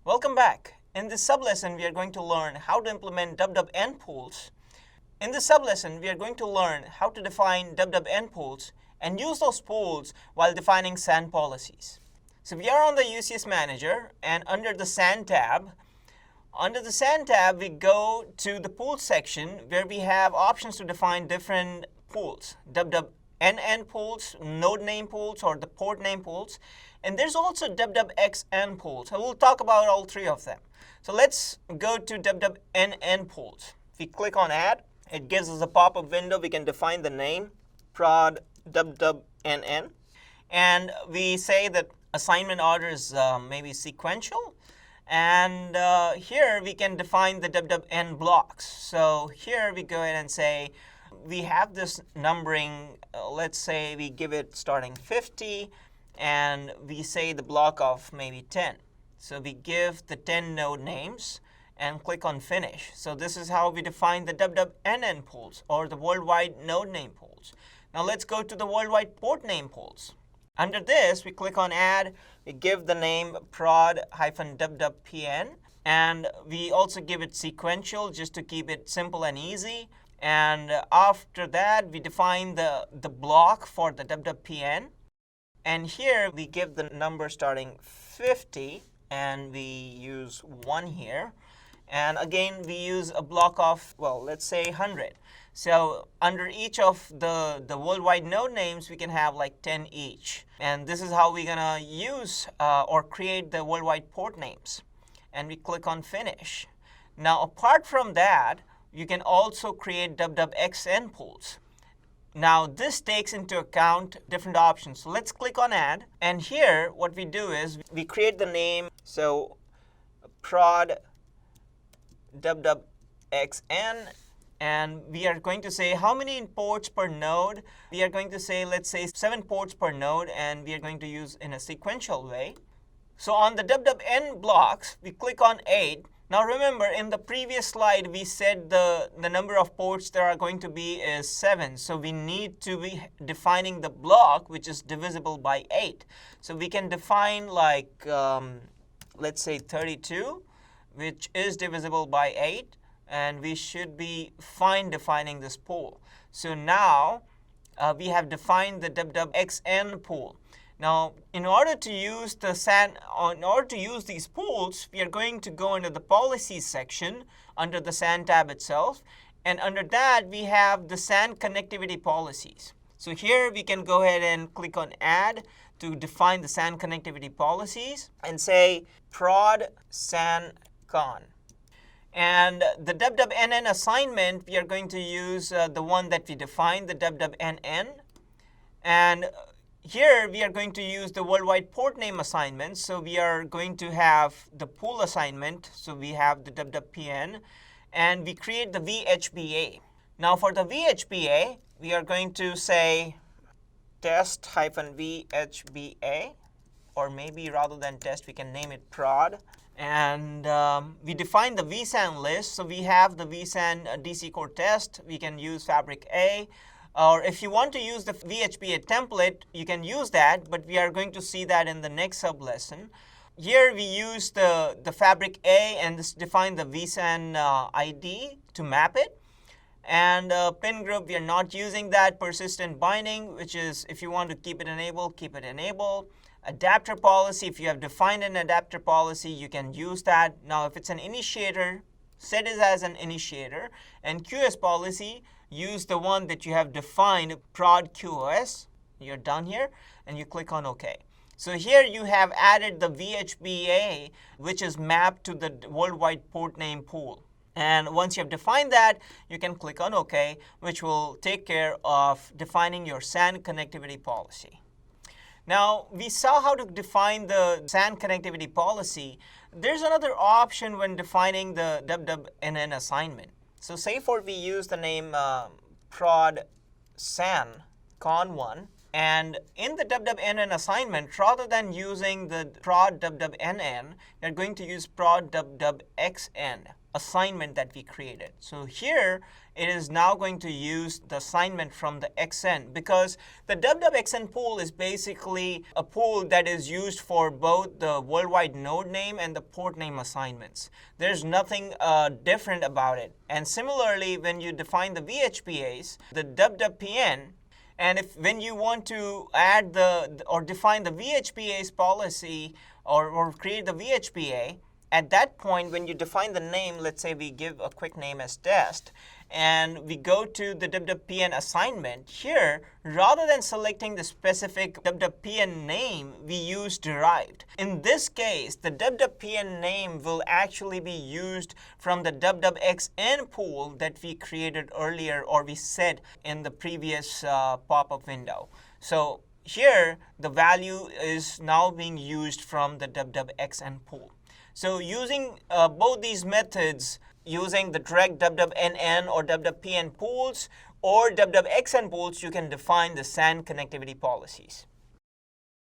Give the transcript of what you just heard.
Welcome back. In this sublesson, we are going to learn how to implement WWN pools. In this sublesson, we are going to learn how to define WWN pools and use those pools while defining SAN policies. So we are on the UCS Manager, and under the SAN tab, we go to the Pools section where we have options to define different pools, WWN pools, node name pools, or the port name pools. And there's also WWXN pools. So we'll talk about all three of them. So let's go to WWNN pools. If we click on Add, it gives us a pop-up window. We can define the name, prod WWNN. And we say that assignment order is maybe sequential. And here we can define the WWN blocks. So here we go ahead and say we have this numbering. Let's say we give it starting 50, and we say the block of maybe 10. So we give the 10 node names and click on Finish. So this is how we define the WWNN pools, or the worldwide node name pools. Now let's go to the worldwide port name pools. Under this, we click on Add. We give the name prod-WWPN, and we also give it sequential just to keep it simple and easy. And after that, we define the block for the WWPN. And here we give the number starting 50, and we use 1 here. And again, we use a block of, well, let's say 100. So under each of the worldwide node names, we can have like 10 each. And this is how we're going to use or create the worldwide port names. And we click on Finish. Now, apart from that, you can also create WWXN pools. Now, this takes into account different options. So let's click on Add. And here, what we do is we create the name. So prod WWXN. And we are going to say how many ports per node. We are going to say, let's say, 7 ports per node, and we are going to use in a sequential way. So on the WWN blocks, we click on 8. Now remember, in the previous slide, we said the number of ports there are going to be is 7. So we need to be defining the block, which is divisible by 8. So we can define like, let's say 32, which is divisible by 8. And we should be fine defining this pool. So now we have defined the WWXN pool. Now, in order to use these pools, we are going to go into the Policies section under the SAN tab itself. And under that, we have the SAN connectivity policies. So here we can go ahead and click on Add to define the SAN connectivity policies and say prod SAN con. And the WWNN assignment, we are going to use the one that we defined, the WWNN. And here we are going to use the worldwide port name assignment. So we are going to have the pool assignment. So we have the WWPN, and we create the VHBA. Now for the VHBA, we are going to say test-VHBA, or maybe rather than test, we can name it prod. And we define the vSAN list. So we have the vSAN DC core test. We can use Fabric A. Or if you want to use the VHBA template, you can use that. But we are going to see that in the next sublesson. Here we use the Fabric A and define the vSAN ID to map it. And pin group, we are not using that. Persistent binding, which is if you want to keep it enabled, keep it enabled. Adapter policy, if you have defined an adapter policy, you can use that. Now, if it's an initiator, set it as an initiator. And QoS policy, use the one that you have defined, prod QoS. You're done here, and you click on OK. So here you have added the VHBA, which is mapped to the worldwide port name pool. And once you have defined that, you can click on OK, which will take care of defining your SAN connectivity policy. Now, we saw how to define the SAN connectivity policy. There's another option when defining the WWNN assignment. So say we use the name prod SAN con1. And in the WWNN assignment, rather than using the prod WWNN, we're going to use prod WWXN assignment that we created. So here, it is now going to use the assignment from the XN, because the WWXN pool is basically a pool that is used for both the worldwide node name and the port name assignments. There's nothing different about it. And similarly, when you define the VHPAs, the WWPN, and when you want to add or define the VHPA's policy or create the VHPA, at that point, when you define the name, let's say we give a quick name as test, and we go to the WWPN assignment, here, rather than selecting the specific WWPN name, we use derived. In this case, the WWPN name will actually be used from the WWXN pool that we created earlier, or we set in the previous pop-up window. So here, the value is now being used from the WWXN pool. So using both these methods, using the direct WWNN or WWPN pools or WWXN pools, you can define the SAN connectivity policies.